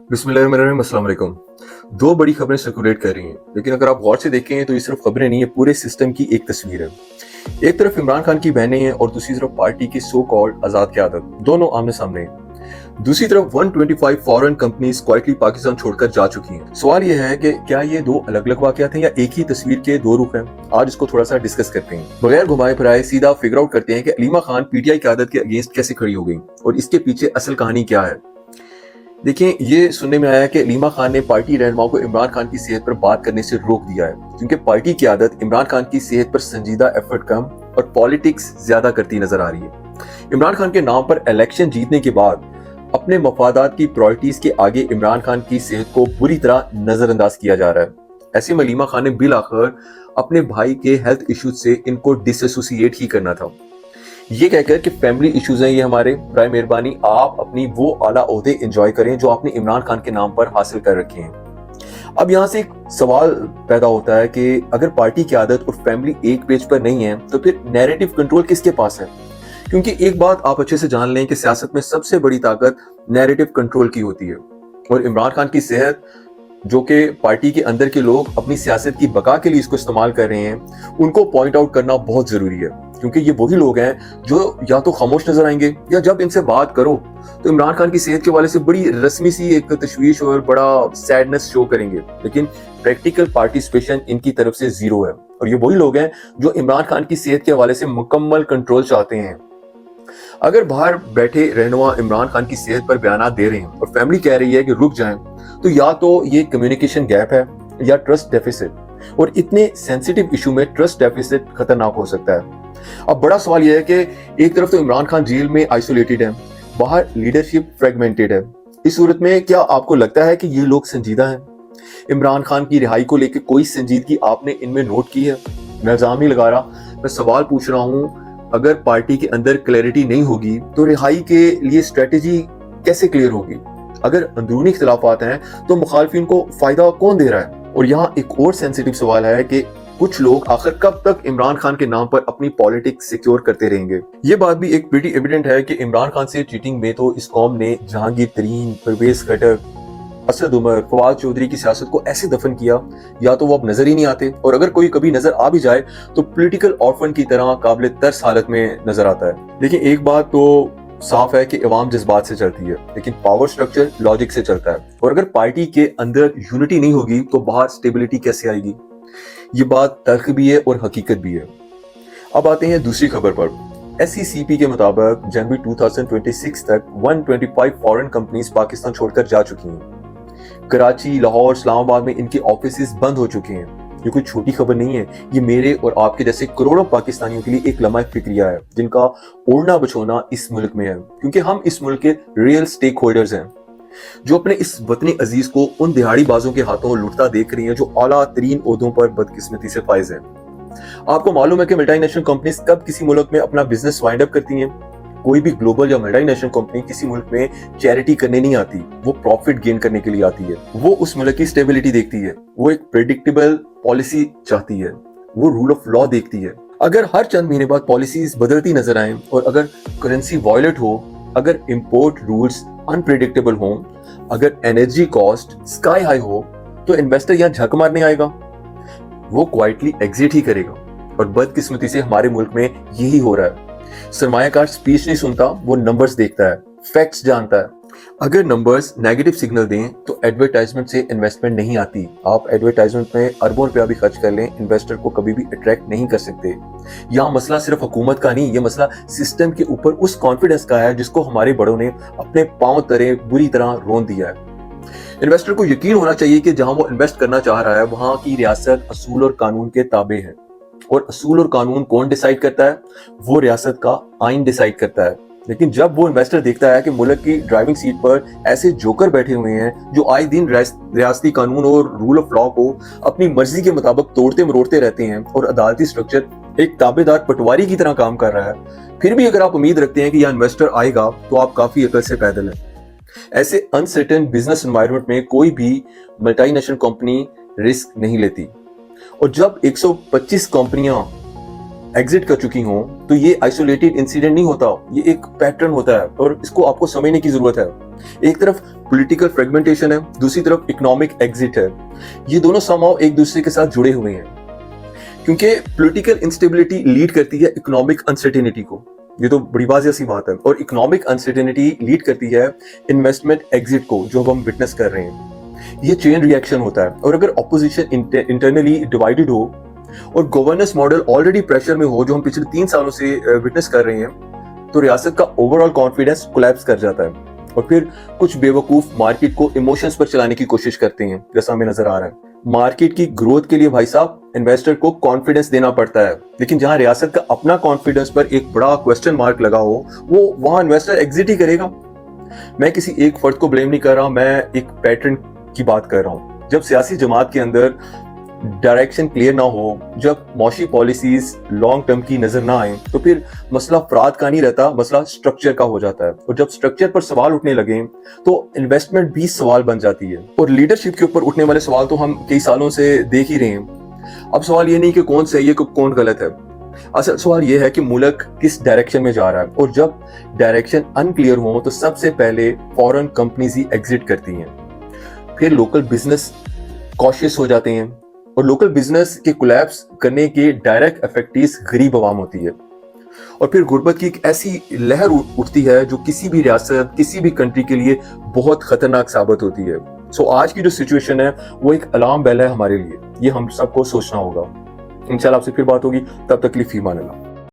बिस्मिल्लाहिर्रहमानिर्रहीम, अस्सलाम वालेकुम। दो बड़ी खबरें सर्कुलेट कर रही हैं, लेकिन अगर आप गौर से देखें तो ये सिर्फ खबरें नहीं है, पूरे सिस्टम की एक तस्वीर है। एक तरफ इमरान खान की बहनें हैं और दूसरी तरफ पार्टी की सो कॉल्ड आजाद क़यादत, दोनों आमने सामने हैं। दूसरी तरफ 125 फॉरेन कंपनीज क्वाइटली पाकिस्तान छोड़कर जा चुकी हैं। सवाल यह है कि क्या ये दो अलग अलग वाकयात हैं या एक ही तस्वीर के दो रुख हैं? आज इसको थोड़ा सा डिस्कस करते हैं, बगैर घुमाए फिराए सीधा फिगर आउट करते हैं कि अलीमा खान पीटीआई क़यादत के अगेंस्ट कैसे खड़ी हो गई और इसके पीछे असल कहानी क्या है। देखिए, ये सुनने में आया कि अलीमा खान ने पार्टी रहनुमाओं को इमरान खान की सेहत पर बात करने से रोक दिया है, क्योंकि पार्टी की आदत इमरान खान की सेहत पर संजीदा एफर्ट कम और पॉलिटिक्स ज्यादा करती नजर आ रही है। इमरान खान के नाम पर इलेक्शन जीतने के बाद अपने मफादात की प्रायोरिटीज के आगे इमरान खान की सेहत को बुरी तरह नजरअंदाज किया जा रहा है। ऐसे में अलीमा खान ने बिल आखिर अपने भाई के हेल्थ इश्यूज से इनको डिसएसोसिएट ही करना था, ये कहकर कि फैमिली इश्यूज हैं ये हमारे, बराए मेहरबानी आप अपनी वो आला ओहदे एंजॉय करें जो आपने इमरान खान के नाम पर हासिल कर रखे हैं। अब यहाँ से एक सवाल पैदा होता है कि अगर पार्टी की आदत और फैमिली एक पेज पर नहीं है तो फिर नैरेटिव कंट्रोल किसके पास है? क्योंकि एक बात आप अच्छे से जान लें कि सियासत में सबसे बड़ी ताकत नैरेटिव कंट्रोल की होती है, और इमरान खान की सेहत जो कि पार्टी के अंदर के लोग अपनी सियासत की बका के लिए इसको इस्तेमाल कर रहे हैं, उनको पॉइंट आउट करना बहुत जरूरी है, क्योंकि ये वही लोग हैं जो या तो खामोश नजर आएंगे या जब इनसे बात करो तो इमरान खान की सेहत के हवाले से बड़ी रस्मी सी एक तशवीश और बड़ा सैडनेस शो करेंगे, लेकिन प्रैक्टिकल पार्टिसिपेशन इनकी तरफ से जीरो है। और ये वही लोग हैं जो इमरान खान की सेहत के हवाले से मुकम्मल कंट्रोल चाहते हैं। अगर बाहर बैठे रहनुमा इमरान खान की सेहत पर बयान दे रहे हैं और फैमिली कह रही है कि रुक जाएं, तो या तो ये कम्युनिकेशन गैप है या ट्रस्ट डेफिसिट, और इतने सेंसिटिव इशू में ट्रस्ट डेफिसिट खतरनाक हो सकता है। अब बड़ा सवाल यह है कि एक तरफ तो इमरान खान जेल में आइसोलेटेड है, बाहर लीडरशिप फ्रेगमेंटेड है। इस सूरत में क्या आपको लगता है कि ये लोग संजीदा हैं? इमरान खान की रिहाई को लेकर कोई संजीदगी आपने इनमें नोट की है? मैं इल्जाम नहीं लगा रहा, मैं सवाल पूछ रहा हूँ। अगर पार्टी के अंदर क्लैरिटी नहीं होगी तो रिहाई के लिए स्ट्रेटेजी कैसे क्लियर होगी? अगर अंदरूनी इख्तिलाफात हैं तो मुखालफिन को फायदा कौन दे रहा है? और यहाँ एक और सेंसिटिव सवाल है कि कुछ लोग आखिर कब तक इमरान खान के नाम पर अपनी पॉलिटिक्स सिक्योर करते रहेंगे? ये बात भी एक प्रीटी एविडेंट है कि इमरान खान से चीटिंग में तो इस कौम ने जहांगीर तरीन, परवेज खटक, असद उमर, फवाद चौधरी की सियासत को ऐसे दफन किया, या तो वो अब नजर ही नहीं आते, और अगर कोई कभी नजर आ भी जाए तो पॉलिटिकल ऑर्फन की तरह काबिल तर्स हालत में नजर आता है। लेकिन एक बात तो साफ है कि अवाम जज्बात से चलती है, लेकिन पावर स्ट्रक्चर लॉजिक से चलता है, और अगर पार्टी के अंदर यूनिटी नहीं होगी तो बाहर स्टेबिलिटी कैसे आएगी? ये बात तल्ख भी है और हकीकत भी है। अब आते हैं दूसरी खबर पर। SECP के मुताबिक जनवरी 2026 तक 125 फॉरेन कंपनीज पाकिस्तान छोड़कर जा चुकी हैं। कराची, लाहौर, इस्लामाबाद में इनके ऑफिसेज बंद हो चुके हैं। ये कोई छोटी खबर नहीं है, ये मेरे और आपके जैसे करोड़ों पाकिस्तानियों के लिए एक लम्हा फिक्रिया है, जिनका ओढ़ना बछोना इस मुल्क में है, क्योंकि हम इस मुल्क के रियल स्टेक होल्डर्स हैं, जो अपने इस वतनी अजीज को उन दिहाड़ी बाजों के हाथों लुटता देख रही हैं जो आला तरीन ओहदों पर बदकिस्मती से फाइज हैं। आपको मालूम है कि मल्टीनेशनल कंपनीज कब किसी मुल्क में अपना बिजनेस वाइंड अप करती हैं? कोई भी ग्लोबल या मल्टीनेशनल कंपनी किसी मुल्क में चैरिटी करने नहीं आती, वो प्रॉफिट गेन करने के लिए आती है। वो उस मुल्क की स्टेबिलिटी देखती है, वो एक प्रेडिक्टेबल पॉलिसी चाहती है, वो रूल ऑफ लॉ देखती है। अगर हर चंद महीने बाद पॉलिसीज बदलती नजर आए और अगर करेंसी वॉयलेट हो, अगर इंपोर्ट रूल्स अनप्रेडिक्टेबल हो, अगर एनर्जी कॉस्ट स्काई हाई हो, तो इन्वेस्टर यहाँ झक मारने आएगा, वो क्वाइटली एग्जिट ही करेगा। और बदकिस्मती से हमारे मुल्क में यही हो रहा है। सरमायाकार स्पीच नहीं सुनता, वो नंबर्स देखता है, फैक्ट्स जानता है। अगर नंबर्स नेगेटिव सिग्नल दें तो एडवर्टाइजमेंट से इन्वेस्टमेंट नहीं आती। आप एडवर्टाइजमेंट में अरबों रुपया भी खर्च कर लें, इन्वेस्टर को कभी भी अट्रैक्ट नहीं कर सकते। यहाँ मसला सिर्फ हुकूमत का नहीं, ये मसला सिस्टम के ऊपर उस कॉन्फिडेंस का है जिसको हमारे बड़ों ने अपने पांव तले बुरी तरह रोन दिया है। इन्वेस्टर को यकीन होना चाहिए कि जहां वो इन्वेस्ट करना चाह रहा है वहां की रियासत असूल और कानून के ताबे है, और असूल और कानून कौन डिसाइड करता है? वो रियासत का आइन डिसाइड करता है। लेकिन जब वो इन्वेस्टर देखता है कि मुल्क की ड्राइविंग सीट पर ऐसे जोकर बैठे हुए हैं जो आए दिन रियासती कानून और रूल ऑफ लॉ को अपनी मर्जी के मुताबिक तोड़ते मरोड़ते रहते हैं, और अदालती स्ट्रक्चर एक ताबेदार पटवारी की तरह काम कर रहा है, फिर भी अगर आप उम्मीद रखते हैं कि यह इन्वेस्टर आएगा तो आप काफी अकल से पैदल हैं। ऐसे अनसर्टेन बिजनेस एनवायरनमेंट में कोई भी मल्टीनेशनल कंपनी रिस्क नहीं लेती, और जब 125 कंपनियां एग्जिट कर चुकी हों तो ये आइसोलेटेड इंसिडेंट नहीं होता, ये एक पैटर्न होता है और इसको आपको समझने की जरूरत है। एक तरफ पॉलिटिकल फ्रेगमेंटेशन है, दूसरी तरफ इकोनॉमिक एग्जिट है। ये दोनों समाव एक दूसरे के साथ जुड़े हुए हैं, क्योंकि पॉलिटिकल इंस्टेबिलिटी लीड करती है इकोनॉमिक अनसर्टेनिटी को, ये तो बड़ी वाज़ेह सी बात है, और इकोनॉमिक अनसर्टेनिटी लीड करती है इन्वेस्टमेंट एग्जिट को, जो अब हम विटनेस कर रहे हैं। ये चेन रिएक्शन होता है, और अगर ऑपोजिशन इंटरनली डिवाइडेड हो और गवर्नेंस मॉडल ऑलरेडी प्रेशर में हो, जो हम पिछले 3 सालों से विटनेस कर रहे हैं, तो रियासत का ओवरऑल कॉन्फिडेंस कोलैप्स कर जाता है और फिर कुछ बेवकूफ मार्केट को इमोशंस पर चलाने की कोशिश करते हैं, जैसा हमें नजर आ रहा है। मार्केट की ग्रोथ के लिए भाई साहब इन्वेस्टर को कॉन्फिडेंस देना पड़ता है, लेकिन जहां रियासत का अपना कॉन्फिडेंस पर एक बड़ा क्वेश्चन मार्क लगा हो, वो वहां इन्वेस्टर एग्जिट ही करेगा। मैं किसी एक फर्द को ब्लेम नहीं कर रहा, मैं एक पैटर्न की बात कर रहा हूं। जब सियासी जमात के अंदर डायरेक्शन क्लियर ना हो, जब मौशी पॉलिसीज लॉन्ग टर्म की नजर ना आए, तो फिर मसला अफराद का नहीं रहता, मसला स्ट्रक्चर का हो जाता है। और जब स्ट्रक्चर पर सवाल उठने लगे तो इन्वेस्टमेंट भी सवाल बन जाती है। और लीडरशिप के ऊपर उठने वाले सवाल तो हम कई सालों से देख ही रहे हैं। अब सवाल ये नहीं कि कौन सही है कौन गलत है, असल सवाल ये है कि मुल्क किस डायरेक्शन में जा रहा है। और जब डायरेक्शन अनक्लियर हो तो सबसे पहले फॉरेन कंपनीज ही एग्जिट करती हैं, फिर लोकल बिजनेस कॉशियस हो जाते हैं, और लोकल बिजनेस के कोलैप्स करने के डायरेक्ट इफेक्ट्स गरीब आवाम होती है। और फिर गुर्बत की एक ऐसी लहर उठती है जो किसी भी रियासत, किसी भी कंट्री के लिए बहुत खतरनाक साबित होती है। सो आज की जो सिचुएशन है वो एक अलार्म बेल है हमारे लिए, ये हम सबको सोचना होगा। इंशाल्लाह आपसे फिर बात होगी, तब तक के लिए फी मान अल्लाह।